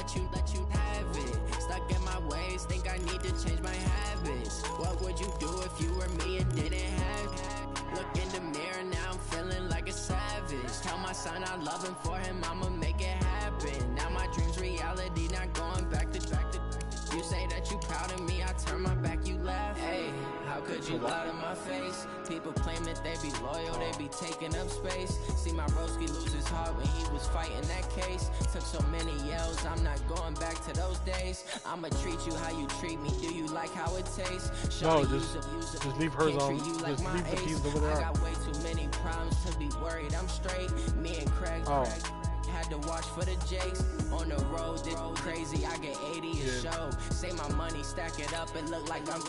let you have it. Stuck in my ways, think I need to change my habits. What would you do if you were me and didn't have it? Look in the mirror, now I'm feeling like a savage. Tell my son I love him, for him I'ma make it happen. Now my dream's reality, not going back to. You say that you proud of me, I turn my back, you laugh. Hey, how could you lie to my face? People claim that they be loyal, they be taking up space. See my broski lose his heart when he was fighting that case. Took so many yells, I'm not going back to those days. I'ma treat you how you treat me, do you like how it tastes? No, just leave hers on, just leave the keys over there. I got way too many problems to be worried, I'm straight. Me and Craig. Had to watch for the Jakes on the road, did crazy. I get 80 a show. Say my money, stack it up, and look like I'm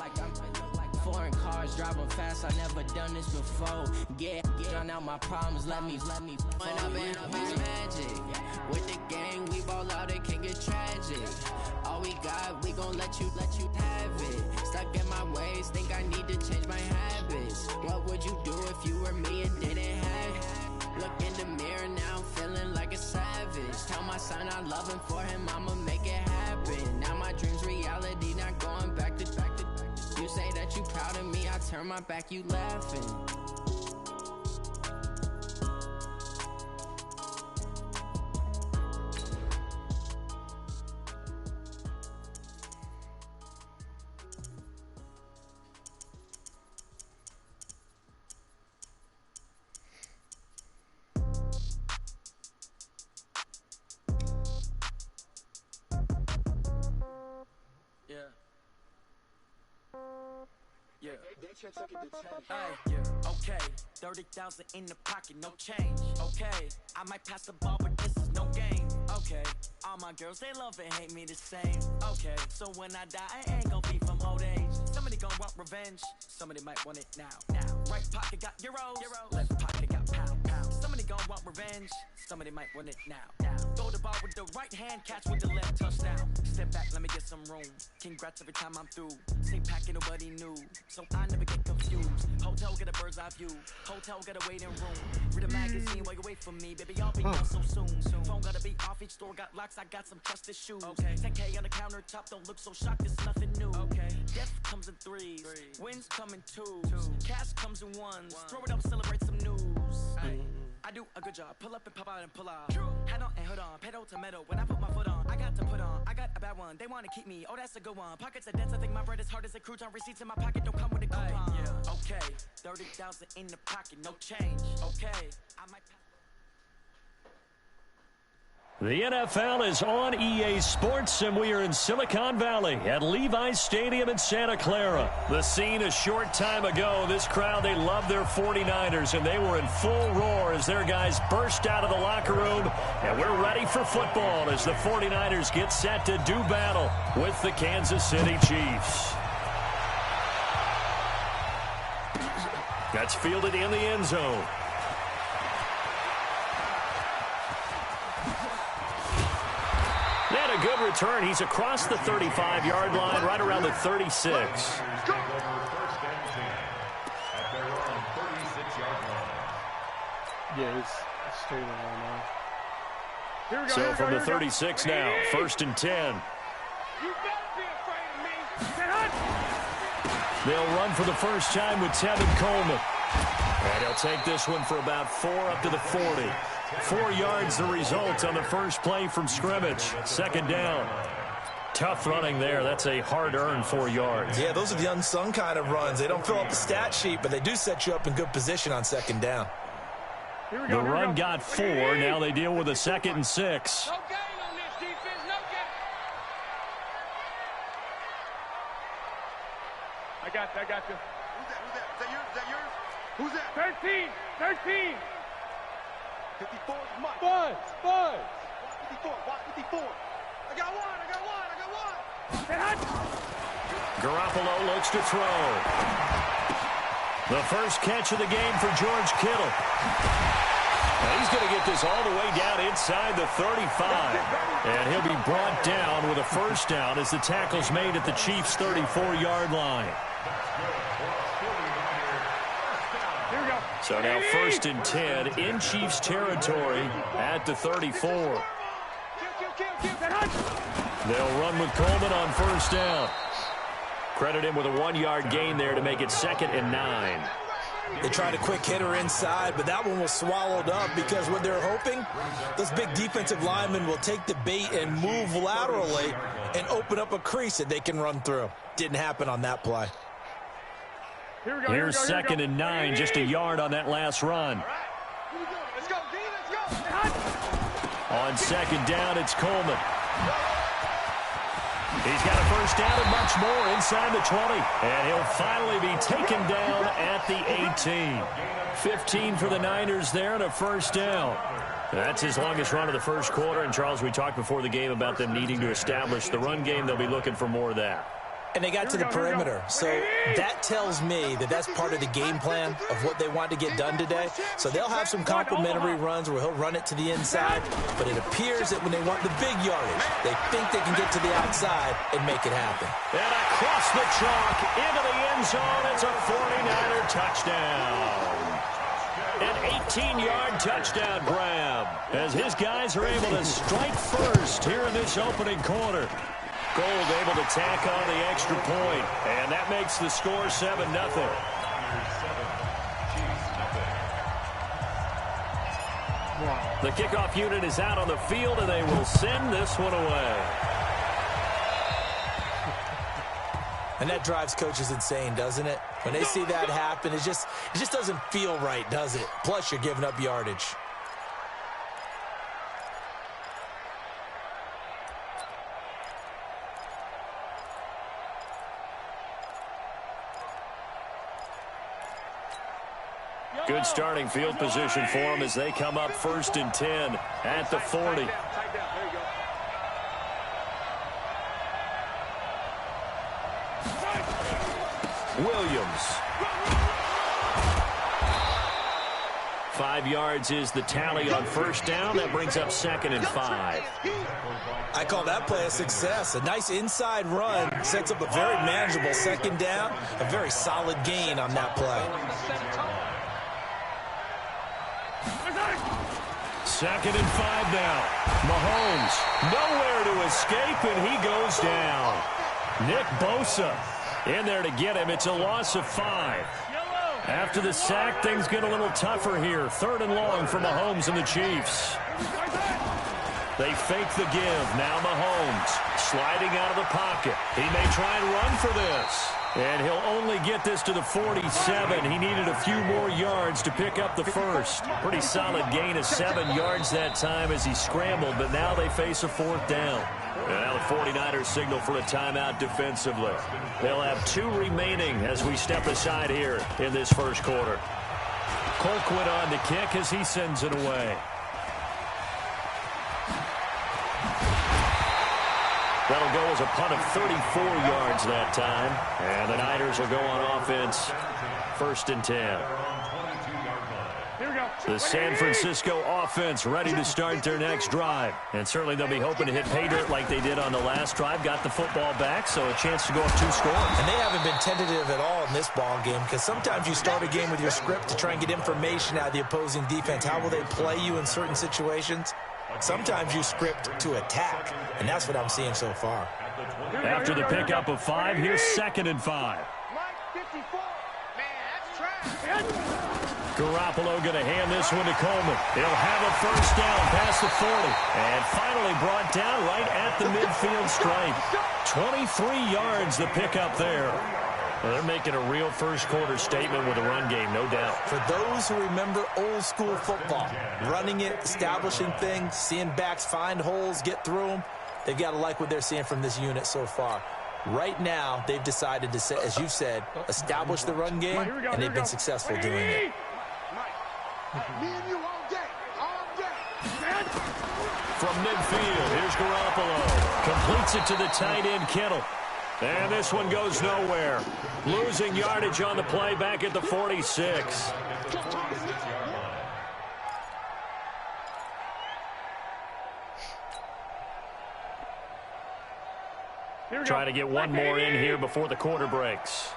foreign cars driving fast. I never done this before. Get out my problems. Let me point up and up is magic. With the gang, we ball out. It can get tragic. All we got, we gon' let you have it. Stuck in my ways, think I need to change my habits. What would you do if you were me and didn't have it? Look in the mirror, now I'm feeling like a savage. Tell my son I love him, for him I'ma make it happen. Now my dream's reality, not going back to. You say that you proud of me, I turn my back, you laughing. Okay, 30,000 in the pocket, no change. Okay, I might pass the ball, but this is no game. Okay, all my girls, they love and hate me the same. Okay, so when I die, I ain't gon' be from old age. Somebody gon' want revenge, somebody might want it now. Right pocket got euros, left pocket got pound. Somebody gon' want revenge, somebody might want it now. Throw the ball with the right hand, catch with the left, touchdown. Step back, let me get some room. Congrats every time I'm through. Same packet, nobody knew, so I never get confused. Hotel get a bird's eye view, hotel get a waiting room. Read a magazine while you wait for me, baby, I'll be done so soon. Phone gotta be off, each store got locks, I got some trusted shoes. 10K on the countertop, don't look so shocked, it's nothing new. Death comes in threes, wins come in twos, cash comes in ones. Throw it up, celebrate some news. I do a good job, pull up and pop out and pull out. Hat on and hood on, pedal to metal. When I put my foot on, I got to put on. I got a bad one, they wanna keep me, oh that's a good one. Pockets are dense, I think my bread is hard as a crouton. Receipts in my pocket don't come with a coupon. Okay, 30,000 in the pocket, no change. Okay, I might. The NFL is on EA Sports, and we are in Silicon Valley at Levi's Stadium in Santa Clara. The scene a short time ago, this crowd, they love their 49ers, and they were in full roar as their guys burst out of the locker room. And we're ready for football as the 49ers get set to do battle with the Kansas City Chiefs. That's fielded in the end zone. And a good return. He's across the 35-yard line, right around the 36. Yeah, it's straight around now. So from the 36 now, 1st and 10. You better be afraid of me. They'll run for the first time with Tevin Coleman. And he'll take this one for about 4 up to the 40. 4 yards the result on the first play from scrimmage. 2nd down. Tough running there. That's a hard-earned 4 yards. Yeah, those are the unsung kind of runs. They don't fill up the stat sheet, but they do set you up in good position on 2nd down. The run got 4. Now they deal with a 2nd and 6. No gain on this defense. No gain. I got you. Who's that yours? Who's that? 13. 54 is mine. Buzz. 54. I got one. Garoppolo looks to throw. The first catch of the game for George Kittle. Now he's going to get this all the way down inside the 35. And he'll be brought down with a first down as the tackle's made at the Chiefs' 34-yard line. So now 1st and 10 in Chiefs territory at the 34. They'll run with Coleman on first down. Credit him with a 1-yard gain there to make it 2nd and 9. They tried a quick hitter inside, but that one was swallowed up because what they're hoping, those big defensive linemen will take the bait and move laterally and open up a crease that they can run through. Didn't happen on that play. Here's 2nd and 9, just a yard on that last run. Let's go, D, let's go. On 2nd down, it's Coleman. He's got a first down and much more inside the 20. And he'll finally be taken down at the 18. 15 for the Niners there and a first down. That's his longest run of the first quarter. And, Charles, we talked before the game about them needing to establish the run game. They'll be looking for more of that. And they got to the perimeter. So that tells me that that's part of the game plan of what they want to get done today. So they'll have some complimentary runs where he'll run it to the inside. But it appears that when they want the big yardage, they think they can get to the outside and make it happen. And across the chalk into the end zone, it's a 49er touchdown. An 18-yard touchdown grab as his guys are able to strike first here in this opening quarter. Gold able to tack on the extra point, and that makes the score 7-0. The kickoff unit is out on the field, and they will send this one away. And that drives coaches insane, doesn't it? When they see that happen, it just doesn't feel right, does it? Plus, you're giving up yardage. Good starting field position for them as they come up 1st and 10 at the 40. Williams. 5 yards is the tally on first down. That brings up 2nd and 5. I call that play a success. A nice inside run sets up a very manageable 2nd down. A very solid gain on that play. 2nd and 5 now. Mahomes nowhere to escape, and he goes down. Nick Bosa in there to get him. It's a loss of 5. After the sack, things get a little tougher here. 3rd and long for Mahomes and the Chiefs. They fake the give. Now Mahomes sliding out of the pocket. He may try and run for this. And he'll only get this to the 47. He needed a few more yards to pick up the first. Pretty solid gain of 7 yards that time as he scrambled, but now they face a 4th down. And now the 49ers signal for a timeout defensively. They'll have 2 remaining as we step aside here in this first quarter. Colquitt on the kick as he sends it away. That'll go as a punt of 34 yards that time. And the Niners will go on offense 1st and 10. The San Francisco offense ready to start their next drive. And certainly they'll be hoping to hit pay dirt like they did on the last drive. Got the football back, so a chance to go up 2 scores. And they haven't been tentative at all in this ball game because sometimes you start a game with your script to try and get information out of the opposing defense. How will they play you in certain situations? Sometimes you script to attack, and that's what I'm seeing so far. After the pickup of 5, here's 2nd and 5. Garoppolo going to hand this one to Coleman. He'll have a first down past the 40. And finally brought down right at the midfield stripe. 23 yards the pickup there. Well, they're making a real first quarter statement with a run game, no doubt. For those who remember old school football, running it, establishing things, seeing backs find holes, get through them, they've got to like what they're seeing from this unit so far. Right now, they've decided to, as you've said, establish the run game, and they've been successful doing it. From midfield, here's Garoppolo. Completes it to the tight end, Kittle. And this one goes nowhere. Losing yardage on the play back at the 46. Trying to get one more in here before the quarter breaks.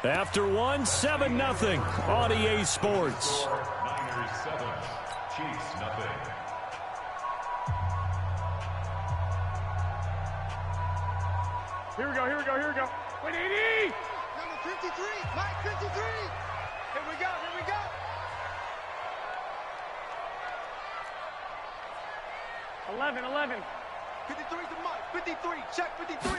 After one, 7-0 on EA Sports. Niners 7, Chiefs nothing. Here we go, here we go, here we go. Wait, 80! Number 53, Mike 53. Here we go, here we go. Eleven. 53 to Mike, 53, check 53.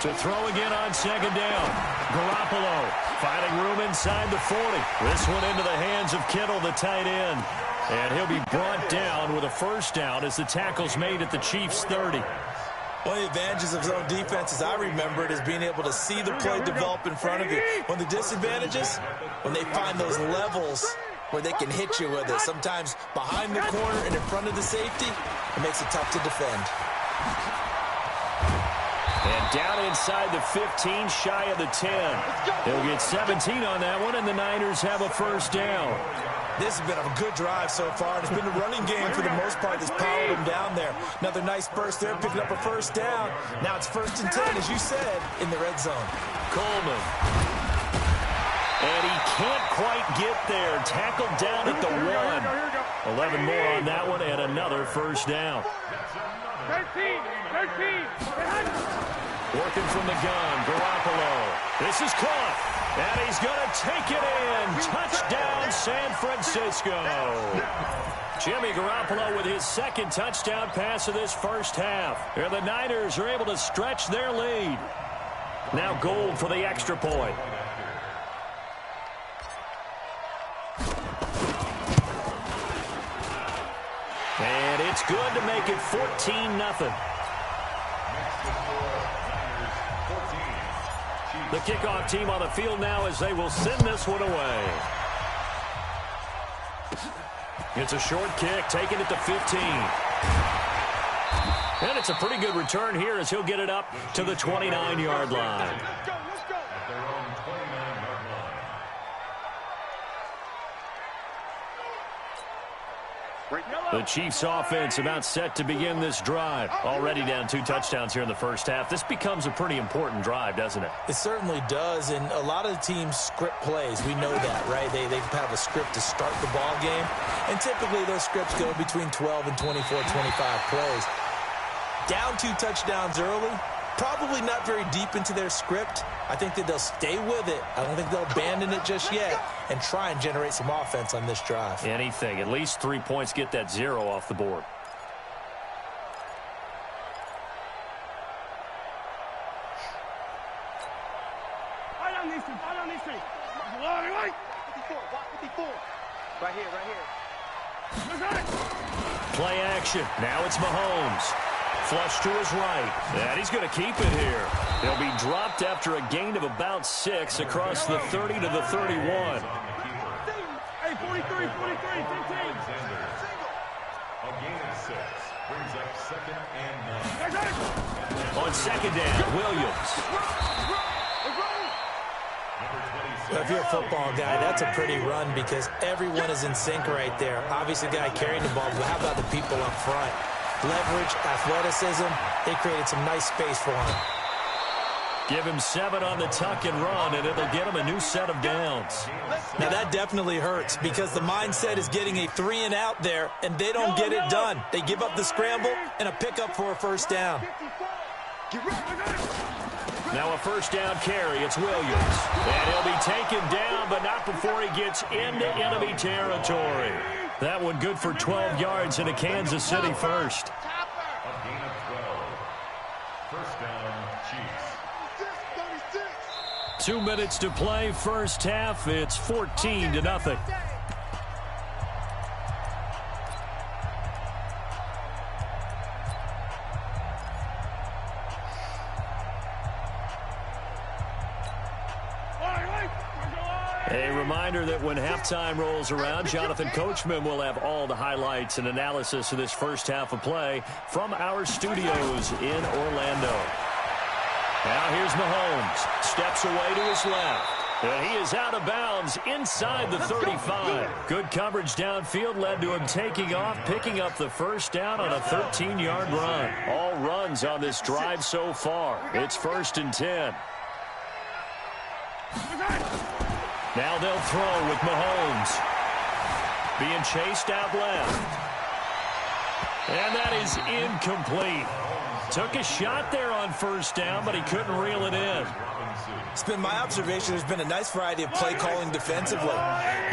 To throw again on second down. Garoppolo finding room inside the 40. This one into the hands of Kittle, the tight end. And he'll be brought down with a first down as the tackle's made at the Chiefs' 30. One of the advantages of zone defense, as I remember it, is being able to see the play develop in front of you. One of the disadvantages, when they find those levels where they can hit you with it, sometimes behind the corner and in front of the safety, it makes it tough to defend. And down inside the 15, shy of the 10. He'll get 17 on that one, and the Niners have a first down. This has been a good drive so far. It's been a running game for the most part that's powered them down there. Another nice burst there, picking up a first down. Now it's 1st and 10, as you said, in the red zone. Coleman. And he can't quite get there. Tackled down at the 1. 11 more on that one, and another first down. 13. Working from the gun, Garoppolo. This is caught, and he's going to take it in. Touchdown, San Francisco. Jimmy Garoppolo with his second touchdown pass of this first half. And the Niners are able to stretch their lead. Now Gold for the extra point. And it's good to make it 14-0. The kickoff team on the field now as they will send this one away. It's a short kick, taken at the 15. And it's a pretty good return here as he'll get it up to the 29-yard line. The Chiefs offense about set to begin this drive. Already down 2 touchdowns here in the first half. This becomes a pretty important drive, doesn't it? It certainly does, and a lot of the teams script plays. We know that, right? They have a script to start the ball game, and typically those scripts go between 12 and 24, 25 plays. Down 2 touchdowns early, probably not very deep into their script. I think that they'll stay with it. I don't think they'll abandon it just yet and try and generate some offense on this drive. Anything. At least 3 points, get that 0 off the board. Right on these two. Right. 54. Right here. Play action. Now it's Mahomes. Flush to his right. And he's going to keep it here. He'll be dropped after a gain of about 6 across the 30 to the 31. Hey, 43, 15. A gain of 6 brings up 2nd and 9. On second down, Williams. If you're a football guy, that's a pretty run because everyone is in sync right there. Obviously, the guy carrying the ball, but how about the people up front? Leverage, athleticism, they created some nice space for him. Give him 7 on the tuck and run, and it'll get him a new set of downs. Now, that definitely hurts because the mindset is getting a 3 and out there, and they don't get it done. They give up the scramble and a pickup for a first down. Now a first down carry. It's Williams. And he'll be taken down, but not before he gets into enemy territory. That one good for 12 yards into Kansas City first. A gain of 12. First down, Chiefs. 2 minutes to play first half. It's 14-0. A reminder that when halftime rolls around, Jonathan Coachman will have all the highlights and analysis of this first half of play from our studios in Orlando. Now here's Mahomes. Steps away to his left. And he is out of bounds inside the 35. Good coverage downfield led to him taking off, picking up the first down on a 13-yard run. All runs on this drive so far. It's 1st and 10. Now they'll throw with Mahomes. Being chased out left. And that is incomplete. Took a shot there on first down, but he couldn't reel it in. It's been my observation there's been a nice variety of play calling defensively.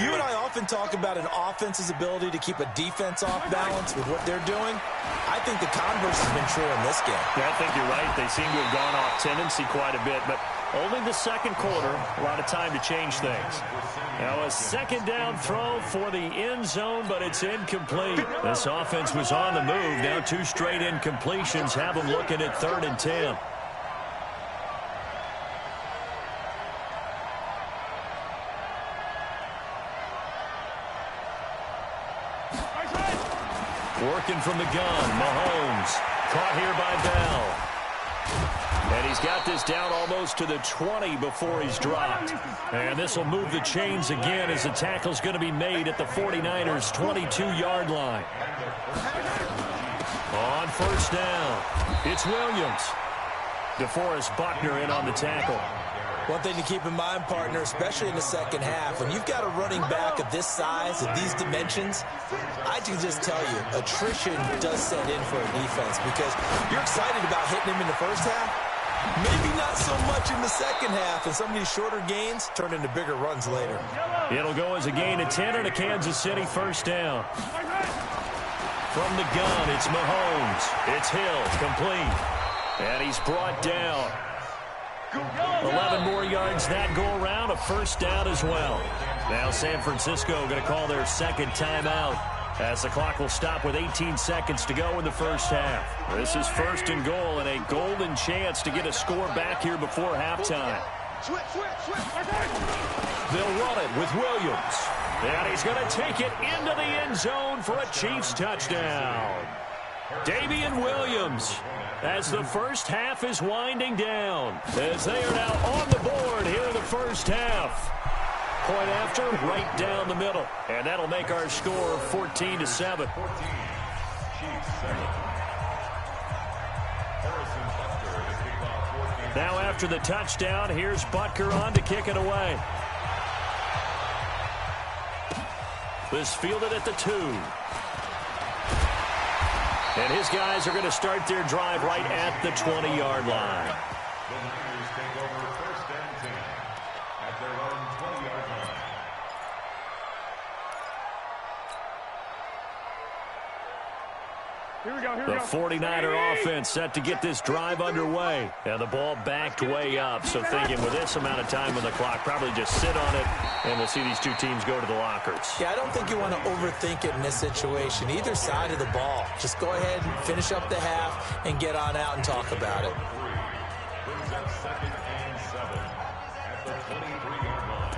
You and I often talk about an offense's ability to keep a defense off balance with what they're doing. I think the converse has been true in this game. Yeah, I think you're right. They seem to have gone off tendency quite a bit, but only the second quarter, a lot of time to change things. Now a second down throw for the end zone, but it's incomplete. This offense was on the move. Now 2 straight incompletions have them looking at 3rd and 10. Working from the gun, Mahomes. Caught here by Bell. And he's got this down almost to the 20 before he's dropped. And this will move the chains again as the tackle's going to be made at the 49ers' 22-yard line. On first down, it's Williams. DeForest Buckner in on the tackle. One thing to keep in mind, partner, especially in the second half, when you've got a running back of this size, of these dimensions, I can just tell you, attrition does set in for a defense because you're excited about hitting him in the first half. Maybe not so much in the second half, and some of these shorter gains turn into bigger runs later. It'll go as a gain of 10 and a Kansas City first down. From the gun, it's Mahomes. It's Hill, complete. And he's brought down. 11 more yards that go around, a first down as well. Now San Francisco going to call their second timeout as the clock will stop with 18 seconds to go in the first half. This is 1st and goal and a golden chance to get a score back here before halftime. They'll run it with Williams. And he's going to take it into the end zone for a Chiefs touchdown. Damian Williams, as the first half is winding down, as they are now on the board here in the first half. Point after, right down the middle. And that'll make our score 14-7. Now after the touchdown, here's Butker on to kick it away. This fielded at the 2. And his guys are going to start their drive right at the 20-yard line. The Niners take over 1st and 10 at their own 20-yard line. Here we go, here we The go. 49er offense set to get this drive underway. And the ball backed way up. So thinking with this amount of time on the clock, probably just sit on it, and we'll see these two teams go to the lockers. Yeah, I don't think you want to overthink it in this situation. Either side of the ball. Just go ahead and finish up the half and get on out and talk about it. Brings up 2nd and 7 at the 23-yard line.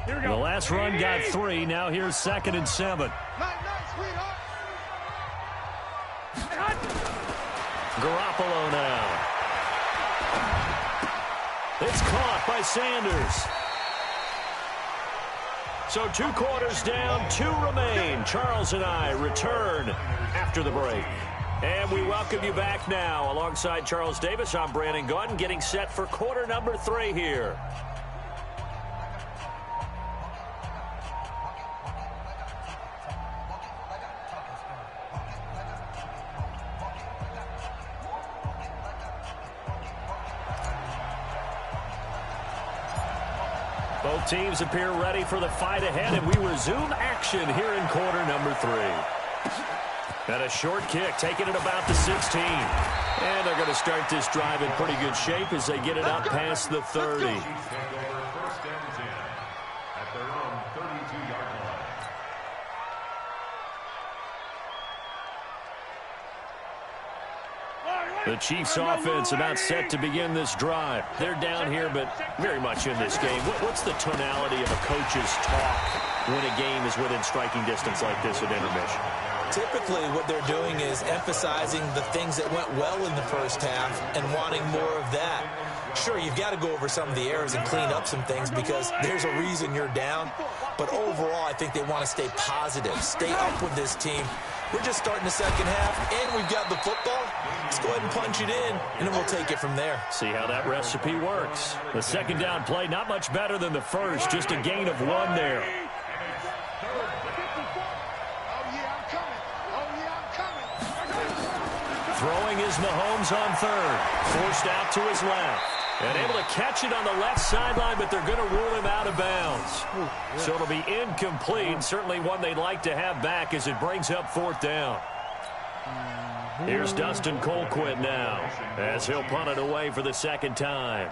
Here we go. The last run got 3. Now here's 2nd and 7. Garoppolo now. It's caught by Sanders. So 2 quarters down, 2 remain. Charles and I return after the break. And we welcome you back now. Alongside Charles Davis, I'm Brandon Gaudin, getting set for quarter number 3 here. Both teams appear ready for the fight ahead, and we resume action here in quarter number 3. And a short kick, taking it about the 16. And they're going to start this drive in pretty good shape as they get it up past the 30. Chiefs take over 1st and 10 at their own 32-yard line. The Chiefs offense about set to begin this drive. They're down here, but very much in this game. What's the tonality of a coach's talk when a game is within striking distance like this at intermission? Typically, what they're doing is emphasizing the things that went well in the first half and wanting more of that. Sure, you've got to go over some of the errors and clean up some things because there's a reason you're down. But overall, I think they want to stay positive, stay up with this team, We're just starting the second half, and we've got the football. Let's go ahead and punch it in, and then we'll take it from there. See how that recipe works. The second down play, not much better than the first, just a gain of 1 there. Throwing is Mahomes on third. Forced out to his left. And able to catch it on the left sideline, but they're going to rule him out of bounds. So it'll be incomplete. Certainly one they'd like to have back as it brings up 4th down. Here's Dustin Colquitt now as he'll punt it away for the second time.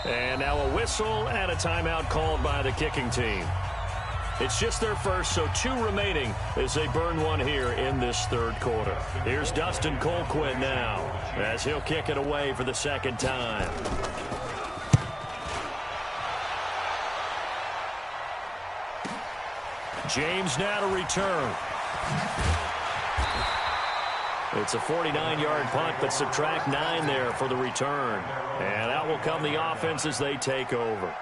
And now a whistle and a timeout called by the kicking team. It's just their first, so 2 remaining as they burn 1 here in this 3rd quarter. Here's Dustin Colquitt now as he'll kick it away for the second time. James now to return. It's a 49-yard punt, but subtract 9 there for the return. And out will come the offense as they take over.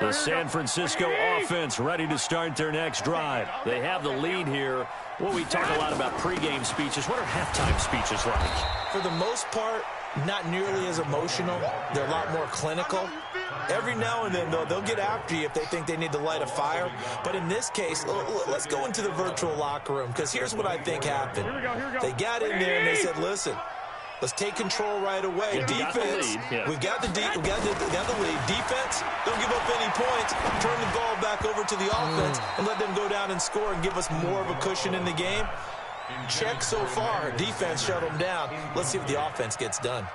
The San Francisco offense ready to start their next drive. They have the lead here. Well, we talk a lot about pregame speeches. What are halftime speeches like? For the most part, not nearly as emotional. They're a lot more clinical. Every now and then, though, they'll get after you if they think they need to light a fire. But in this case, let's go into the virtual locker room, because here's what I think happened. They got in there and they said, listen, let's take control right away. Defense, we've got the lead. Defense, don't give up any points. Turn the ball back over to the offense and let them go down and score and give us more of a cushion in the game. Check so far. Defense shut them down. Let's see if the offense gets done.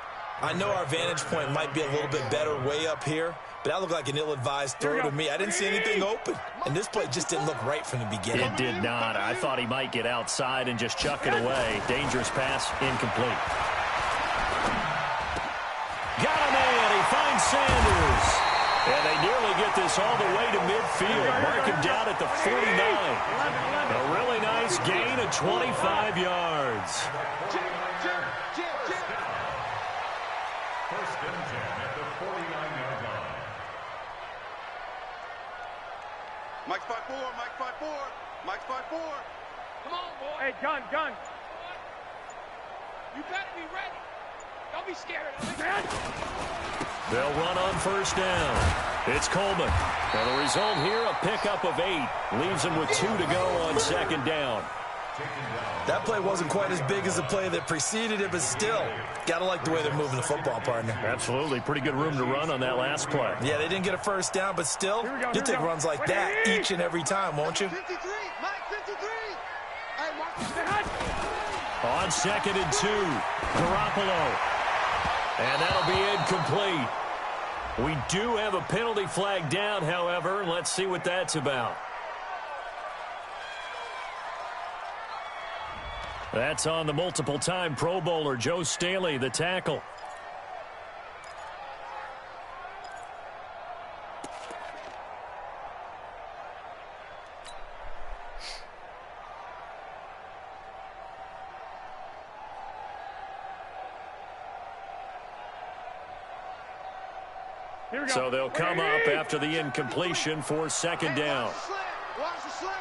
I know our vantage point might be a little bit better way up here, but that looked like an ill-advised throw to me. I didn't see anything open, and this play just didn't look right from the beginning. It did not. I thought he might get outside and just chuck it away. Dangerous pass, incomplete. Got a man. He finds Sanders. And they nearly get this all the way to midfield. Mark him down at the 49. A really nice gain of 25 yards. First and 10 at the 49-yard line. Mike's 5-4, Mike's 5-4, Mike's 5-4. Come on, boy. Hey, gun. You better be ready. Don't be scared of it. They'll run on first down. It's Coleman. Now the result here, a pickup of 8. Leaves him with 2 to go on second down. That play wasn't quite as big as the play that preceded it, but still, gotta like the way they're moving the football, partner. Absolutely. Pretty good room to run on that last play. Yeah, they didn't get a first down, but still, you'll take runs like that each and every time, won't you? 53, Mike 53. Hey, Mark. On 2nd and 2, Garoppolo. And that'll be incomplete. We do have a penalty flag down, however. Let's see what that's about. That's on the multiple-time Pro Bowler, Joe Staley, the tackle. So they'll come up after the incompletion for second down. Watch the slant.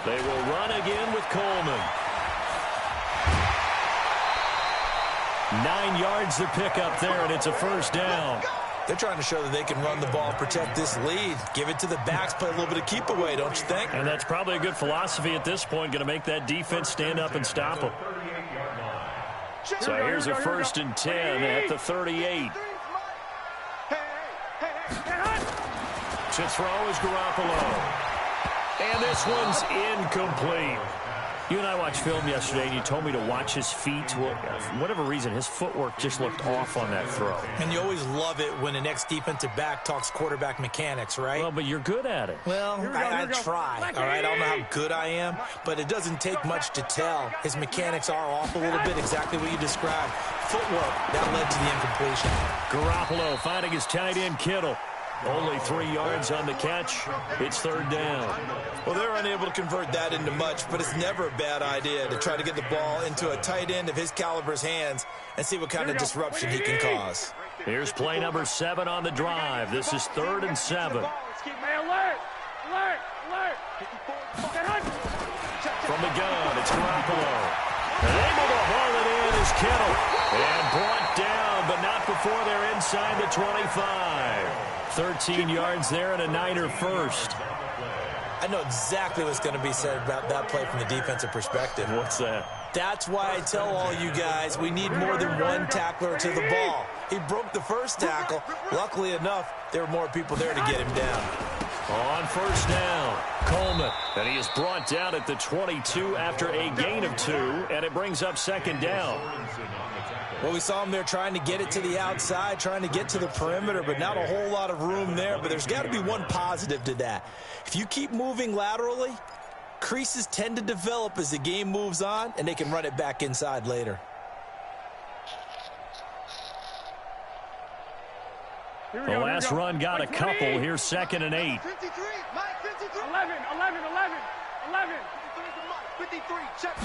They will run again with Coleman. 9 yards to pick up there, and it's a first down. They're trying to show that they can run the ball, protect this lead, give it to the backs, play a little bit of keep away, don't you think? And that's probably a good philosophy at this point, going to make that defense stand up and stop them. So here's a 1st and 10 at the 38. To throw is Garoppolo. And this one's incomplete. You and I watched film yesterday, and you told me to watch his feet. Well, for whatever reason, his footwork just looked off on that throw. And you always love it when an ex-defensive back talks quarterback mechanics, right? Well, but you're good at it. Well, I try, all right? I don't know how good I am, but it doesn't take much to tell. His mechanics are off a little bit, exactly what you described. Footwork, that led to the incompletion. Garoppolo finding his tight end, Kittle. Only 3 yards on the catch. It's third down. Well, they're unable to convert that into much, but it's never a bad idea to try to get the ball into a tight end of his caliber's hands and see what kind of disruption he can cause. Here's play number 7 on the drive. This is 3rd and 7. Hey, alert! Alert! Alert! From the gun, it's Garoppolo. Able to haul it in is Kittle. And brought down, but not before they're inside the 25. 13 yards there and a Niner first. I know exactly what's going to be said about that play from the defensive perspective. What's that? That's why I tell all you guys we need more than one tackler to the ball. He broke the first tackle. Luckily enough, there were more people there to get him down. On first down, Coleman. And he is brought down at the 22 after a gain of 2, and it brings up 2nd down. Well, we saw him there trying to get it to the outside, trying to get to the perimeter, but not a whole lot of room there. But there's got to be one positive to that. If you keep moving laterally, creases tend to develop as the game moves on, and they can run it back inside later. The last run got a couple. Here's 2nd and 8. 53, Mike, 53. 11. 53, check.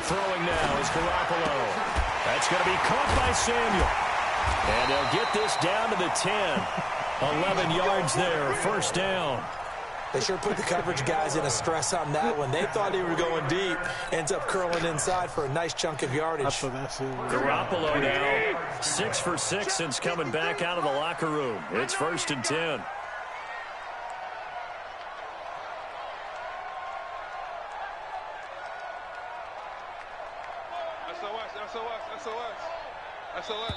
Throwing now is Garoppolo. That's going to be caught by Samuel. And they'll get this down to the 10. 11 yards there, first down. They sure put the coverage guys in a stress on that one. They thought they were going deep. Ends up curling inside for a nice chunk of yardage. That's what that's it. Garoppolo now 6 for 6 since coming back out of the locker room. It's 1st and 10. SOS.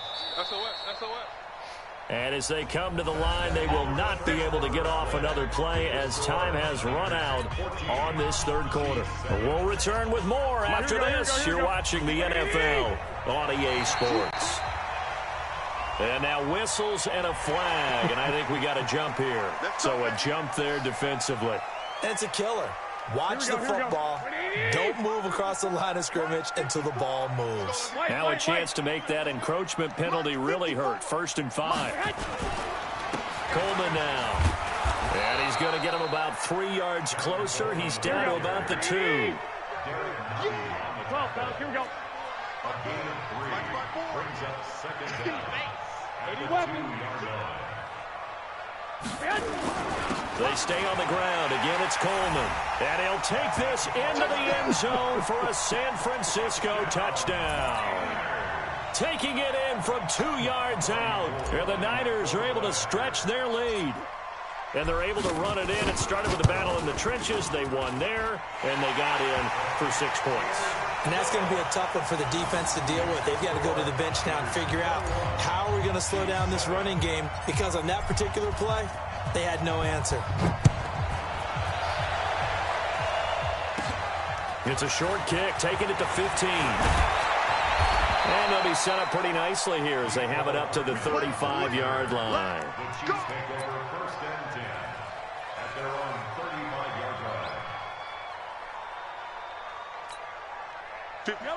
And as they come to the line, they will not be able to get off another play as time has run out on this 3rd quarter. We'll return with more after this. You're watching the NFL on EA Sports. And now whistles and a flag, and I think we got a jump here. So a jump there defensively. It's a killer. Watch the football. Don't move across the line of scrimmage until the ball moves. Now a chance to make that encroachment penalty really hurt. 1st and 5. Coleman now. And he's going to get him about 3 yards closer. He's down to about the 2. 12, fellas, here we go. A gain of 3 brings up 2nd down. 81. They stay on the ground. Again, it's Coleman. And he'll take this into the end zone for a San Francisco touchdown. Taking it in from 2 yards out. And the Niners are able to stretch their lead. And they're able to run it in. It started with a battle in the trenches. They won there, and they got in for 6 points. And that's going to be a tough one for the defense to deal with. They've got to go to the bench now and figure out how are we going to slow down this running game, because on that particular play, they had no answer. It's a short kick, taking it to 15. And they'll be set up pretty nicely here as they have it up to the 35-yard line. The Chiefs take over 1st and 10 at their own 35-yard line.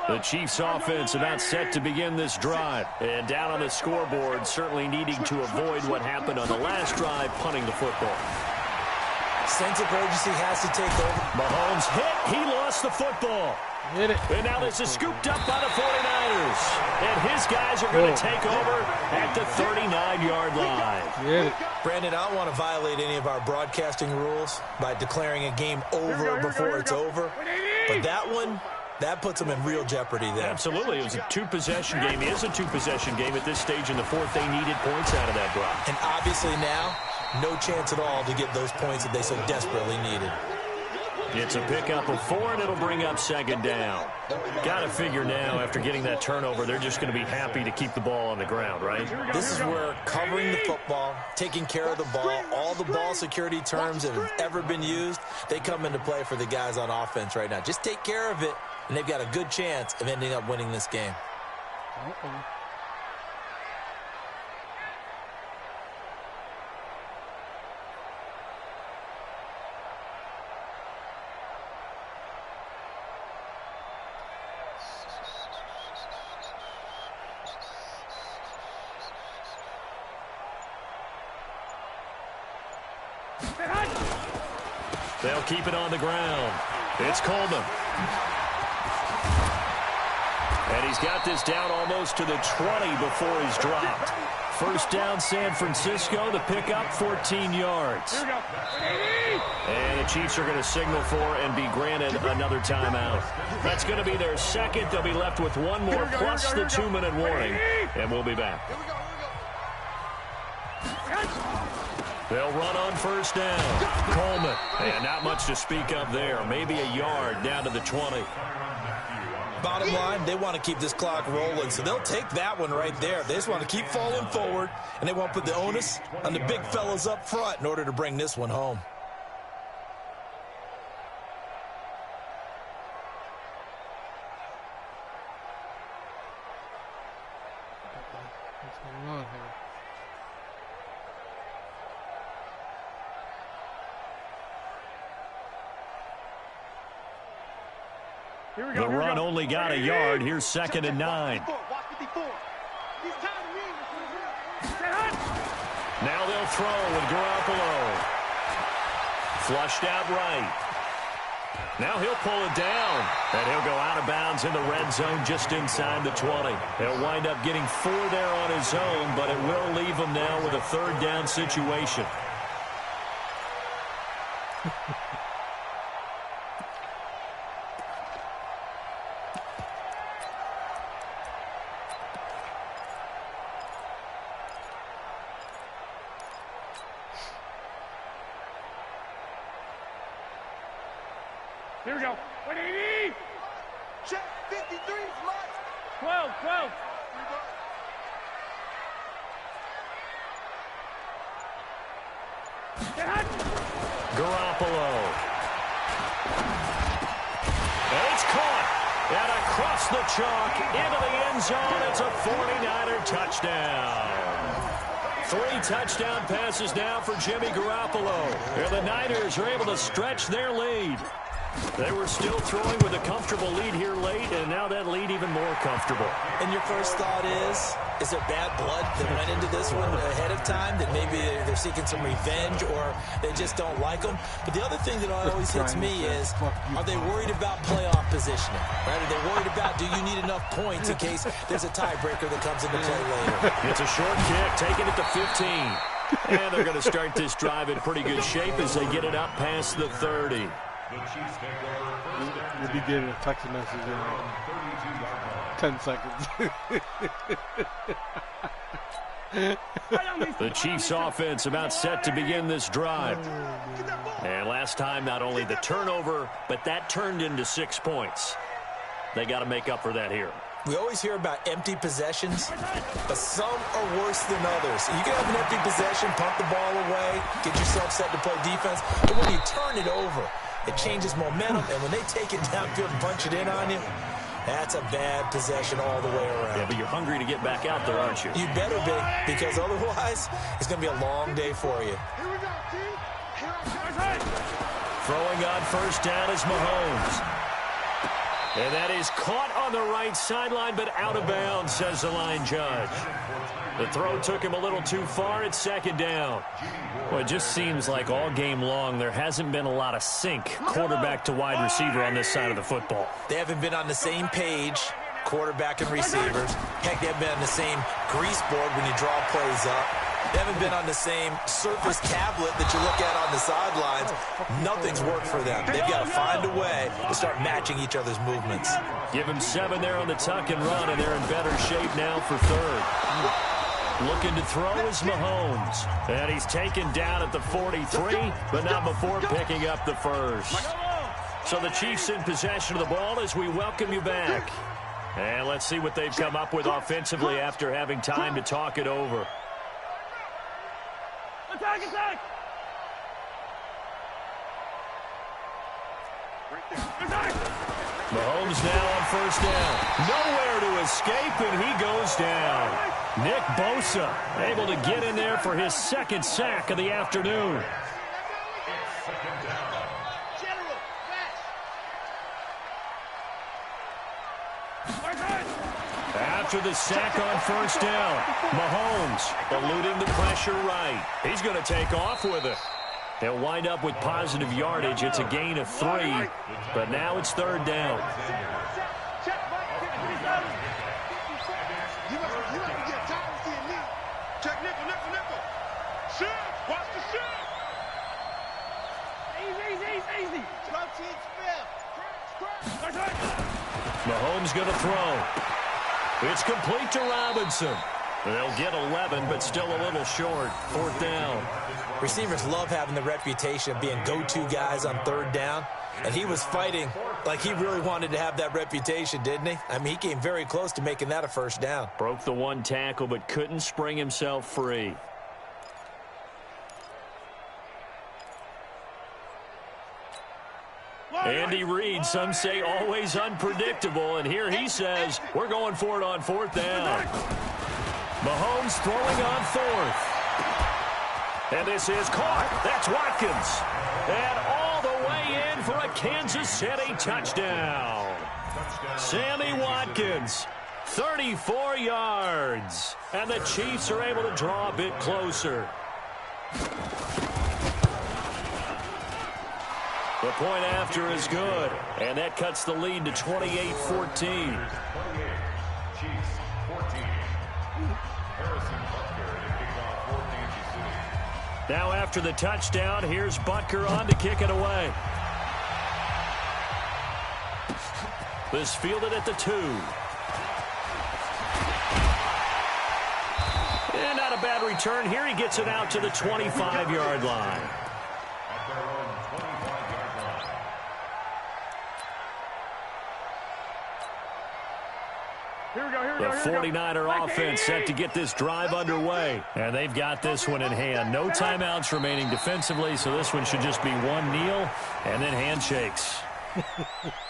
The Chiefs offense about set to begin this drive. And down on the scoreboard, certainly needing to avoid what happened on the last drive, punting the football. Sense of urgency has to take over. Mahomes hit. He lost the football. Hit it. And now this is scooped up by the 49ers. And his guys are going to take over at the 39-yard line. Hit it. Brandon, I don't want to violate any of our broadcasting rules by declaring a game over before it's over. But that one, that puts them in real jeopardy there. Absolutely. It was a 2-possession game. It is a 2-possession game at this stage in the 4th. They needed points out of that drive. And obviously now, no chance at all to get those points that they so desperately needed. It's a pickup of 4, and it'll bring up 2nd down. Got to figure now, after getting that turnover, they're just going to be happy to keep the ball on the ground, right? This is where covering the football, taking care of the ball, all the ball security terms that have ever been used, they come into play for the guys on offense right now. Just take care of it, and they've got a good chance of ending up winning this game. They'll keep it on the ground. It's Coleman. And he's got this down almost to the 20 before he's dropped. First down, San Francisco. The pickup, 14 yards. Here we go. And the Chiefs are going to signal for and be granted another timeout. That's going to be their second. They'll be left with one more plus the 2-minute warning. And we'll be back. They'll run on first down. Coleman. And not much to speak of there. Maybe a yard down to the 20. Bottom line, they want to keep this clock rolling, so they'll take that one right there. They just want to keep falling forward, and they want to put the onus on the big fellas up front in order to bring this one home. What's going on here? The run only got a yard. Here's 2nd and 9. Now they'll throw with Garoppolo. Flushed out right. Now he'll pull it down. And he'll go out of bounds in the red zone just inside the 20. He'll wind up getting 4 there on his own, but it will leave him now with a 3rd down situation. Here we go. 180. Check 53 slots. 12. Garoppolo. And it's caught. And across the chalk into the end zone. It's a 49er touchdown. 3 touchdown passes now for Jimmy Garoppolo. And the Niners are able to stretch their lead. They were still throwing with a comfortable lead here late, and now that lead even more comfortable. And your first thought is there bad blood that went into this one ahead of time, that maybe they're seeking some revenge or they just don't like them? But the other thing that always hits me is, are they worried about playoff positioning? Right? Are they worried about, do you need enough points in case there's a tiebreaker that comes into play later? It's a short kick, taking it to 15. And they're going to start this drive in pretty good shape as they get it up past the 30. You'll be getting a text message in 10 seconds. The Chiefs offense about set to begin this drive. And last time, not only the turnover, but that turned into 6 points. They got to make up for that here. We always hear about empty possessions, but some are worse than others. You can have an empty possession, pump the ball away, get yourself set to play defense, but when you turn it over, it changes momentum, and when they take it downfield and punch it in on you, that's a bad possession all the way around. Yeah, but you're hungry to get back out there, aren't you? You better be, because otherwise, it's going to be a long day for you. Throwing on first down is Mahomes. And that is caught on the right sideline, but out of bounds, says the line judge. The throw took him a little too far. It's 2nd down. Well, it just seems like all game long there hasn't been a lot of sync quarterback to wide receiver on this side of the football. They haven't been on the same page, quarterback and receivers. Heck, they haven't been on the same grease board when you draw plays up. They haven't been on the same surface tablet that you look at on the sidelines. Nothing's worked for them. They've got to find a way to start matching each other's movements. Give him 7 there on the tuck and run, and they're in better shape now for 3rd. Looking to throw is Mahomes. And he's taken down at the 43, but not before picking up the first. So the Chiefs in possession of the ball as we welcome you back. And let's see what they've come up with offensively after having time to talk it over. Attack! Mahomes now on first down. Nowhere to escape, and he goes down. Nick Bosa able to get in there for his 2nd sack of the afternoon. After the sack on first down, Mahomes eluding the pressure right. He's going to take off with it. They'll wind up with positive yardage. It's a gain of 3, but now it's 3rd down. Watch the shot. Easy. Scrunch each fifth. Mahomes going to throw. It's complete to Robinson. They'll get 11, but still a little short. 4th down. Receivers love having the reputation of being go-to guys on 3rd down. And he was fighting like he really wanted to have that reputation, didn't he? I mean, he came very close to making that a 1st down. Broke the 1 tackle, but couldn't spring himself free. Andy Reid, some say always unpredictable, and here he says, we're going for it on 4th down. Mahomes throwing on 4th. And this is caught. That's Watkins. And all the way in for a Kansas City touchdown. Sammy Watkins, 34 yards. And the Chiefs are able to draw a bit closer. The point after is good, and that cuts the lead to 28-14. Now after the touchdown, here's Butker on to kick it away. This fielded at the 2. And not a bad return here. He gets it out to the 25-yard line. The 49er offense set to get this drive underway. And they've got this one in hand. No timeouts remaining defensively, so this one should just be one kneel and then handshakes.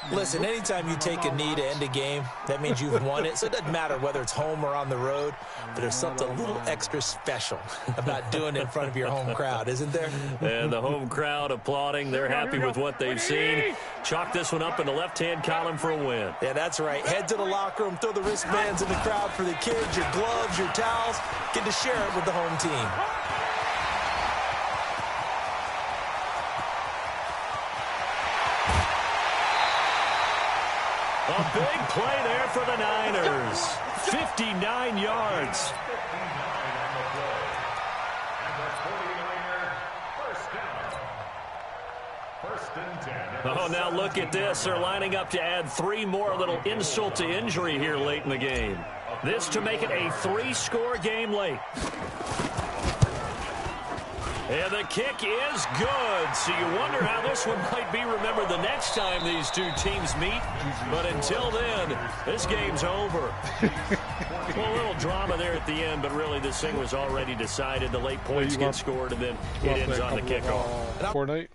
Listen, anytime you take a knee to end a game, that means you've won it. So it doesn't matter whether it's home or on the road, but there's something a little extra special about doing it in front of your home crowd, isn't there? And the home crowd applauding. They're happy with what they've seen. Chalk this one up in the left-hand column for a win. Yeah, that's right. Head to the locker room, throw the wristbands in the crowd for the kids, your gloves, your towels. Get to share it with the home team. A big play there for the Niners. 59 yards. Oh, now look at this. They're lining up to add 3 more, a little insult to injury here late in the game. This to make it a 3-score game late. And the kick is good. So you wonder how this one might be remembered the next time these two teams meet. But until then, this game's over. Well, a little drama there at the end, but really this thing was already decided. The late points get scored, and then it ends on the kickoff. Fortnite.